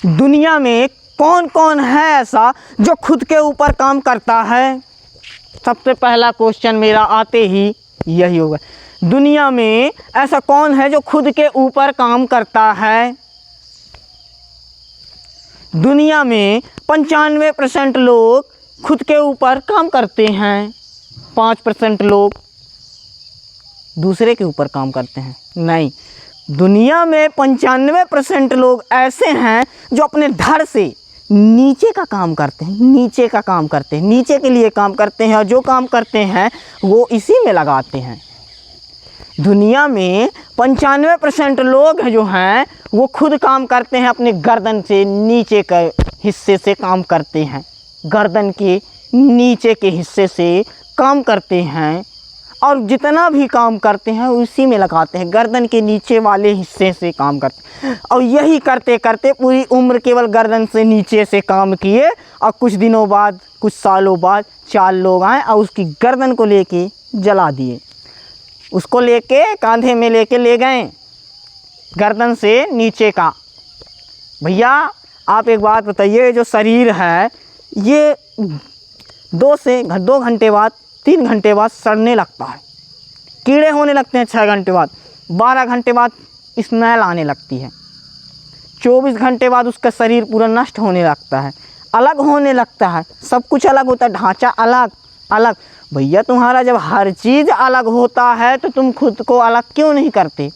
दुनिया में कौन कौन है ऐसा जो खुद के ऊपर काम करता है? सबसे पहला क्वेश्चन मेरा आते ही यही होगा, दुनिया में ऐसा कौन है जो खुद के ऊपर काम करता है? दुनिया में 95% लोग खुद के ऊपर काम करते हैं, 5% लोग दूसरे के ऊपर काम करते हैं। नहीं, दुनिया में 95% लोग ऐसे हैं जो अपने धड़ से नीचे का काम करते हैं, नीचे का काम करते हैं, नीचे के लिए काम करते हैं, और जो काम करते हैं वो इसी में लगाते हैं। दुनिया में 95% लोग हैं जो हैं वो खुद काम करते हैं, अपने गर्दन से नीचे के हिस्से से काम करते हैं, गर्दन के नीचे के हिस्से से काम करते हैं, और जितना भी काम करते हैं उसी में लगाते हैं, गर्दन के नीचे वाले हिस्से से काम करते हैं। और यही करते करते पूरी उम्र केवल गर्दन से नीचे से काम किए, और कुछ दिनों बाद, कुछ सालों बाद 4 लोग आए और उसकी गर्दन को लेके जला दिए, उसको लेके कांधे में लेके ले गए, गर्दन से नीचे का। भैया आप एक बात बताइए, जो शरीर है ये 2 घंटे बाद, 3 घंटे बाद सड़ने लगता है, कीड़े होने लगते हैं 6 घंटे बाद, 12 घंटे बाद स्मेल आने लगती है, 24 घंटे बाद उसका शरीर पूरा नष्ट होने लगता है, अलग होने लगता है, सब कुछ अलग होता है, ढांचा अलग अलग। भैया तुम्हारा जब हर चीज़ अलग होता है तो तुम खुद को अलग क्यों नहीं करते?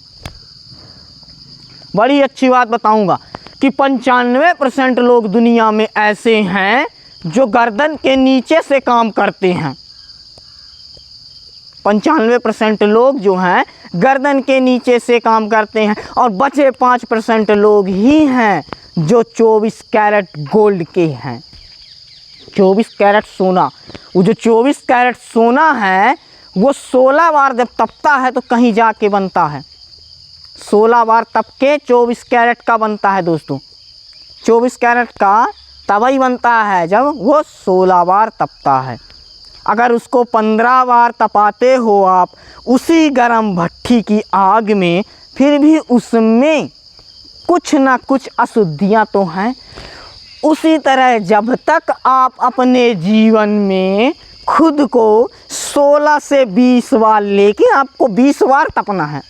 बड़ी अच्छी बात बताऊंगा कि 95% लोग दुनिया में ऐसे हैं जो गर्दन के नीचे से काम करते हैं। 95% लोग जो हैं गर्दन के नीचे से काम करते हैं, और बचे 5% लोग ही हैं जो 24 कैरेट गोल्ड के हैं। 24 कैरेट सोना, वो जो 24 कैरेट सोना है वो 16 बार जब तपता है तो कहीं जाके बनता है, 16 बार तप के 24 कैरेट का बनता है दोस्तों। 24 कैरेट का तभी बनता है जब वो 16 बार तपता है। अगर उसको 15 बार तपाते हो आप उसी गरम भट्ठी की आग में, फिर भी उसमें कुछ ना कुछ अशुद्धियाँ तो हैं। उसी तरह जब तक आप अपने जीवन में खुद को 16 से 20 बार, लेकिन आपको 20 बार तपना है,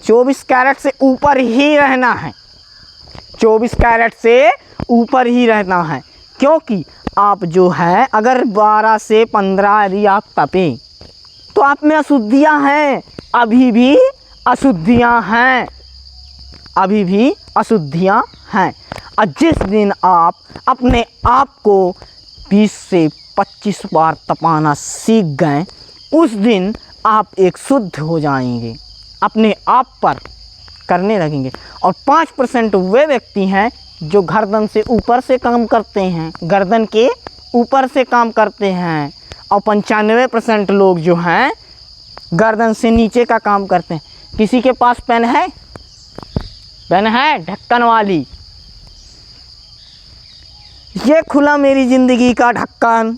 24 कैरेट से ऊपर ही रहना है, 24 कैरेट से ऊपर ही रहना है। क्योंकि आप जो है अगर 12 से 15 यदि आप तपें तो आप में अशुद्धियाँ हैं, अभी भी अशुद्धियाँ हैं, अभी भी अशुद्धियाँ हैं। और जिस दिन आप अपने आप को 20 से 25 बार तपाना सीख गए, उस दिन आप एक शुद्ध हो जाएंगे, अपने आप पर करने लगेंगे। और 5% वे व्यक्ति हैं जो गर्दन से ऊपर से काम करते हैं, गर्दन के ऊपर से काम करते हैं, और 95% लोग जो हैं गर्दन से नीचे का काम करते हैं। किसी के पास पेन है? पेन है ढक्कन वाली? ये खुला मेरी ज़िंदगी का ढक्कन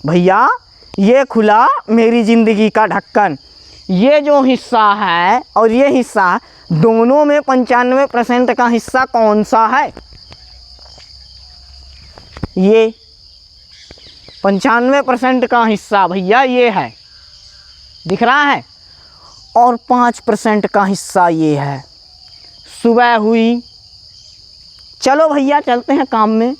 भैया, ये खुला मेरी ज़िंदगी का ढक्कन। ये जो हिस्सा है और ये हिस्सा, दोनों में 95% का हिस्सा कौन सा है? ये 95% का हिस्सा भैया ये है, दिख रहा है, और 5% का हिस्सा ये है। सुबह हुई, चलो भैया चलते हैं काम में,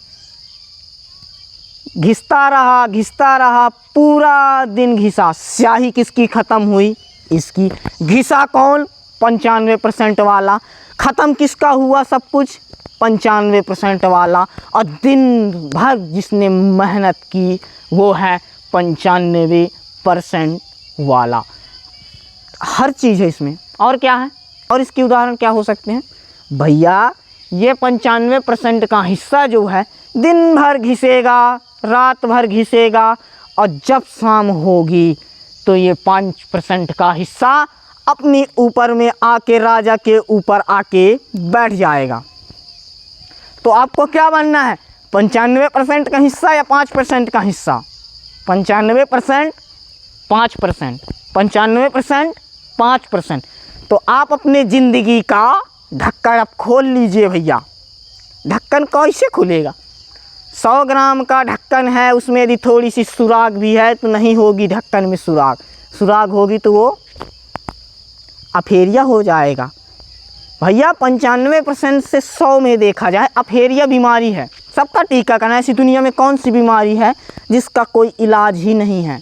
घिसता रहा पूरा दिन घिसा, स्याही किसकी ख़त्म हुई? इसकी। घिसा कौन? 95% वाला। ख़त्म किसका हुआ सब कुछ? 95% वाला। और दिन भर जिसने मेहनत की वो है 95% वाला। हर चीज़ है इसमें। और क्या है? और इसकी उदाहरण क्या हो सकते हैं? भैया ये 95% का हिस्सा जो है दिन भर घिसेगा, रात भर घिसेगा, और जब शाम होगी तो ये 5% का हिस्सा अपनी ऊपर में आके, राजा के ऊपर आके बैठ जाएगा। तो आपको क्या बनना है? 95% का हिस्सा या 5% का हिस्सा? 95% 5%, 95% 5%। तो आप अपने ज़िंदगी का ढक्कन अब खोल लीजिए भैया, ढक्कन कैसे खुलेगा? 100 ग्राम का ढक्कन है, उसमें यदि थोड़ी सी सुराग भी है तो नहीं होगी ढक्कन में सुराग। सुराग होगी तो वो अफेरिया हो जाएगा। भैया 95% से 100 में देखा जाए अफेरिया बीमारी है। सबका टीकाकरण। ऐसी दुनिया में कौन सी बीमारी है जिसका कोई इलाज ही नहीं है?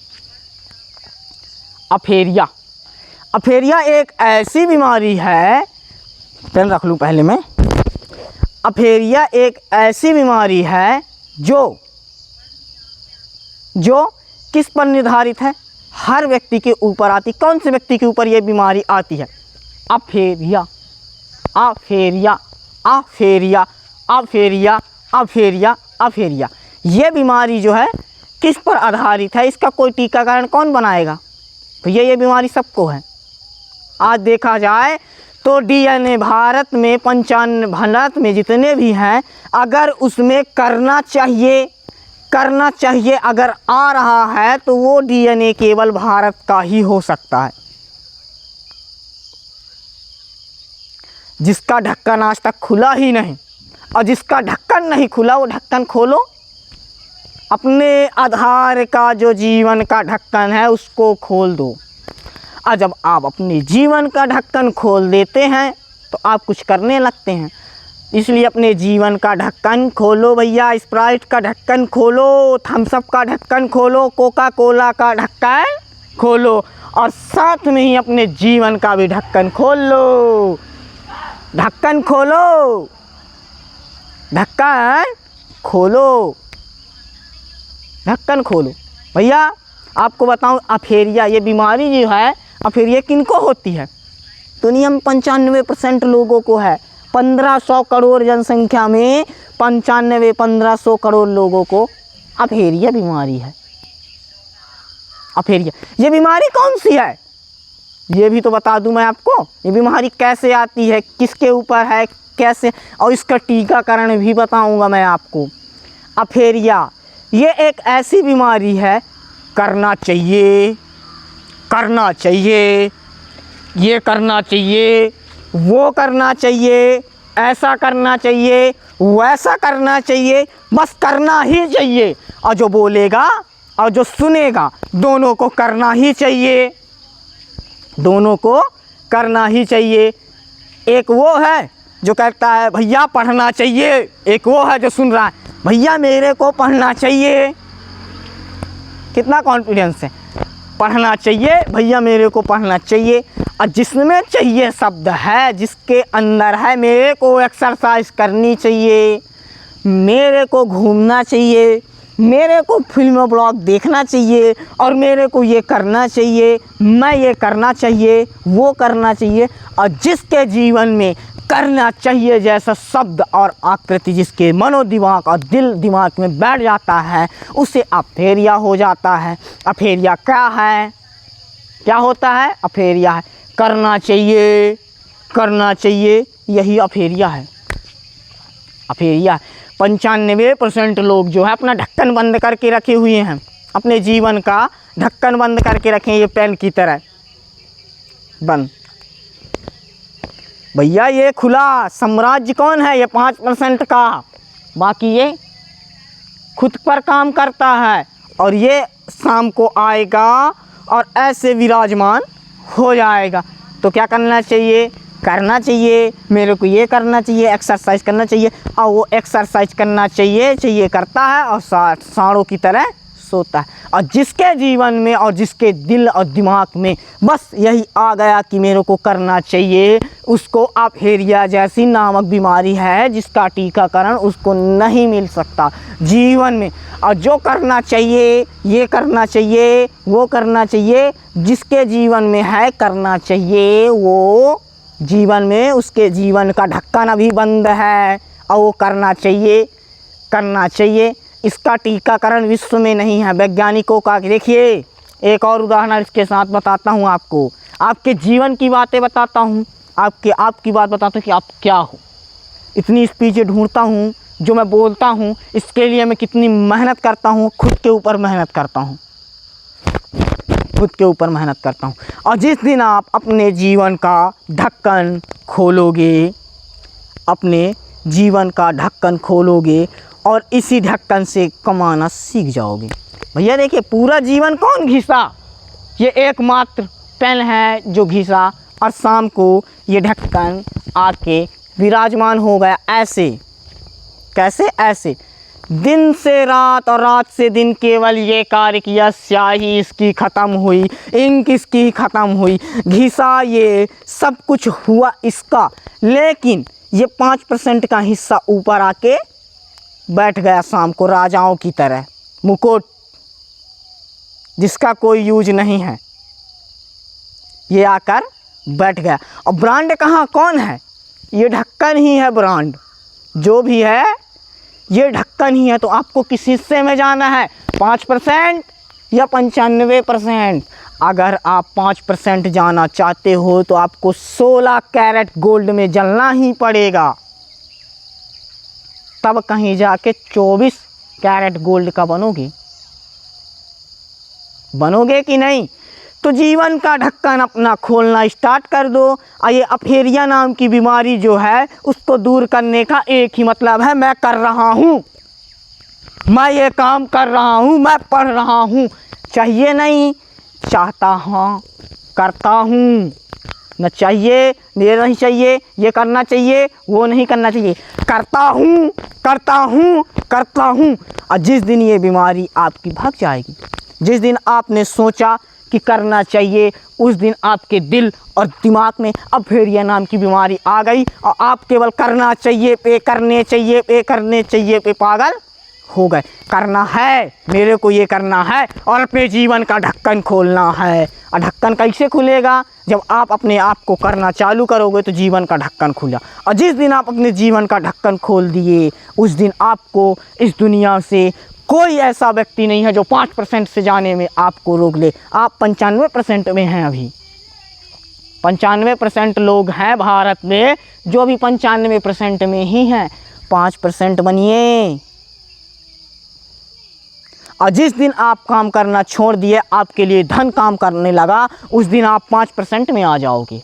अफेरिया। अफेरिया एक ऐसी बीमारी है, पेन रख लूँ पहले मैं। अफेरिया एक ऐसी बीमारी है जो किस पर निर्धारित है? हर व्यक्ति के ऊपर आती। कौन से व्यक्ति के ऊपर ये बीमारी आती है? अफेरिया, अफेरिया, अफेरिया, अफेरिया, अफेरिया, अफेरिया। ये बीमारी जो है किस पर आधारित है? इसका कोई टीकाकरण कौन बनाएगा? तो ये बीमारी सबको है। आज देखा जाए तो डीएनए भारत में 95 भारत में जितने भी हैं, अगर उसमें करना चाहिए अगर आ रहा है तो वो डीएनए केवल भारत का ही हो सकता है। जिसका ढक्कन आज तक खुला ही नहीं, और जिसका ढक्कन नहीं खुला वो ढक्कन खोलो। अपने आधार का जो जीवन का ढक्कन है उसको खोल दो। और जब आप अपने जीवन का ढक्कन खोल देते हैं तो आप कुछ करने लगते हैं। इसलिए अपने जीवन का ढक्कन खोलो भैया। स्प्राइट का ढक्कन खोलो, थम्स अप का ढक्कन खोलो, कोका कोला का ढक्कन खोलो, और साथ में ही अपने जीवन का भी ढक्कन खोल लो। ढक्कन खोलो, ढक्कन खोलो, ढक्कन खोलो। भैया आपको बताऊं, अफेरिया ये बीमारी जो है, अफेरिया किनको होती है? दुनिया में 95% लोगों को है। 1500 करोड़ जनसंख्या में 1500 करोड़ लोगों को अफेरिया बीमारी है। अफेरिया ये बीमारी कौन सी है ये भी तो बता दूं मैं आपको। ये बीमारी कैसे आती है, किसके ऊपर है, कैसे, और इसका टीकाकरण भी बताऊंगा मैं आपको। अफेरिया ये एक ऐसी बीमारी है, करना चाहिए, करना चाहिए, ये करना चाहिए, वो करना चाहिए, ऐसा करना चाहिए, वैसा करना चाहिए, बस करना ही चाहिए। और जो बोलेगा और जो सुनेगा दोनों को करना ही चाहिए, दोनों को करना ही चाहिए। एक वो है जो कहता है भैया पढ़ना चाहिए, एक वो है जो सुन रहा है भैया मेरे को पढ़ना चाहिए। कितना कॉन्फिडेंस है, पढ़ना चाहिए भैया मेरे को पढ़ना चाहिए। और जिसमें चाहिए शब्द है, जिसके अंदर है मेरे को एक्सरसाइज करनी चाहिए, मेरे को घूमना चाहिए, मेरे को फिल्म ब्लॉग देखना चाहिए, और मेरे को ये करना चाहिए, मैं ये करना चाहिए, वो करना चाहिए। और जिसके जीवन में करना चाहिए जैसा शब्द और आकृति जिसके मनो दिमाग और दिल दिमाग में बैठ जाता है, उसे अफेरिया हो जाता है। अफेरिया क्या है, क्या होता है? अफेरिया है करना चाहिए, करना चाहिए, यही अफेरिया है। अफेरिया 95% लोग जो है अपना ढक्कन बंद करके रखे हुए हैं, अपने जीवन का ढक्कन बंद करके रखें, ये पेन की तरह बंद। भैया ये खुला साम्राज्य कौन है? ये 5% का, बाकी ये खुद पर काम करता है, और ये शाम को आएगा और ऐसे विराजमान हो जाएगा। तो क्या करना चाहिए? करना चाहिए, मेरे को ये करना चाहिए, एक्सरसाइज करना चाहिए, और वो एक्सरसाइज करना चाहिए करता है, और सांडों की तरह सोता है। और जिसके जीवन में और जिसके दिल और दिमाग में बस यही आ गया कि मेरे को करना चाहिए, उसको अफेरिया जैसी नामक बीमारी है जिसका टीकाकरण उसको नहीं मिल सकता जीवन में। और जो करना चाहिए, ये करना चाहिए, वो करना चाहिए, जिसके जीवन में है करना चाहिए, वो जीवन में उसके जीवन का ढक्कन अभी बंद है, और वो करना चाहिए, करना चाहिए। इसका टीकाकरण विश्व में नहीं है। वैज्ञानिकों का देखिए, एक और उदाहरण इसके साथ बताता हूँ आपको, आपके जीवन की बातें बताता हूँ, आपकी बात बताता हूँ कि आप क्या हो। इतनी स्पीचें ढूंढता हूँ जो मैं बोलता हूँ, इसके लिए मैं कितनी मेहनत करता हूँ, खुद के ऊपर मेहनत करता हूँ, खुद के ऊपर मेहनत करता हूँ। और जिस दिन आप अपने जीवन का ढक्कन खोलोगे, अपने जीवन का ढक्कन खोलोगे और इसी ढक्कन से कमाना सीख जाओगे। भैया देखिए, पूरा जीवन कौन घिसा? ये एकमात्र पेन है जो घिसा, और शाम को ये ढक्कन आके विराजमान हो गया। ऐसे कैसे? ऐसे दिन से रात और रात से दिन केवल ये कार्य किया, स्याही इसकी ख़त्म हुई, इंक इसकी ख़त्म हुई, घिसा, ये सब कुछ हुआ इसका, लेकिन ये 5% का हिस्सा ऊपर आके बैठ गया शाम को राजाओं की तरह, मुकुट जिसका कोई यूज नहीं है, ये आकर बैठ गया। और ब्रांड कहाँ, कौन है? ये ढक्कन ही है ब्रांड, जो भी है ये ढक्कन ही है। तो आपको किस हिस्से में जाना है, 5% या 95%? अगर आप 5% जाना चाहते हो तो आपको 16 कैरेट गोल्ड में जलना ही पड़ेगा, तब कहीं जाके 24 कैरेट गोल्ड का बनोगे। बनोगे कि नहीं? तो जीवन का ढक्कन अपना खोलना स्टार्ट कर दो। और ये अफेरिया नाम की बीमारी जो है उसको दूर करने का एक ही मतलब है, मैं कर रहा हूँ, मैं ये काम कर रहा हूँ, मैं पढ़ रहा हूँ। चाहिए नहीं, चाहता हाँ, करता हूँ। न चाहिए, ये नहीं चाहिए, ये करना चाहिए, वो नहीं करना चाहिए, करता हूँ, करता हूँ, करता हूँ। और जिस दिन ये बीमारी आपकी भाग जाएगी, जिस दिन आपने सोचा कि करना चाहिए, उस दिन आपके दिल और दिमाग में अफेरिया नाम की बीमारी आ गई और आप केवल करना चाहिए पे, करने चाहिए पे, करने चाहिए पे पागल हो गए। करना है, मेरे को ये करना है और अपने जीवन का ढक्कन खोलना है। और ढक्कन कैसे खुलेगा? जब आप अपने आप को करना चालू करोगे तो जीवन का ढक्कन खुला। और जिस दिन आप अपने जीवन का ढक्कन खोल दिए, उस दिन आपको इस दुनिया से कोई ऐसा व्यक्ति नहीं है जो 5% से जाने में आपको रोक ले। आप 95% में हैं अभी, 95% लोग हैं भारत में जो अभी 95% में ही हैं। 5% बनिए। और जिस दिन आप काम करना छोड़ दिए, आपके लिए धन काम करने लगा, उस दिन आप 5% में आ जाओगे।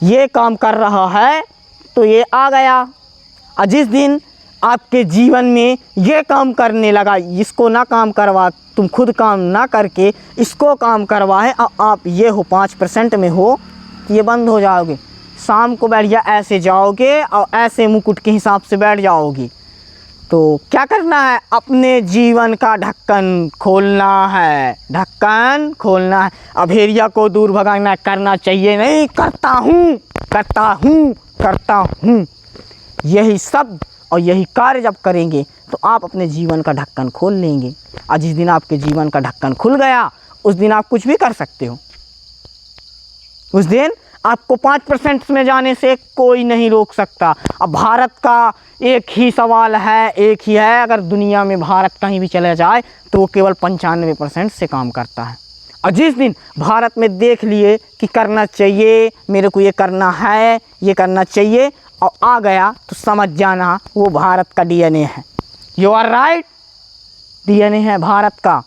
ये काम कर रहा है तो ये आ गया। और जिस दिन आपके जीवन में ये काम करने लगा, इसको ना काम करवा, तुम खुद काम ना करके इसको काम करवाए, आप ये हो 5% में हो, ये बंद हो जाओगे। शाम को बैठ जा ऐसे जाओगे और ऐसे मुकुट के हिसाब से बैठ जाओगे। तो क्या करना है? अपने जीवन का ढक्कन खोलना है, ढक्कन खोलना है। अफेरिया को दूर भगाना, करना चाहिए नहीं, करता हूँ, करता हूँ, करता हूँ। यही सब और यही कार्य जब करेंगे तो आप अपने जीवन का ढक्कन खोल लेंगे। और जिस दिन आपके जीवन का ढक्कन खुल गया, उस दिन आप कुछ भी कर सकते हो। उस दिन आपको 5% में जाने से कोई नहीं रोक सकता। अब भारत का एक ही सवाल है, एक ही है, अगर दुनिया में भारत कहीं भी चला जाए तो वो केवल 95% से काम करता है। और जिस दिन भारत में देख लिए कि करना चाहिए, मेरे को ये करना है, ये करना चाहिए, और आ गया, तो समझ जाना वो भारत का DNA है। यू आर राइट, DNA है भारत का।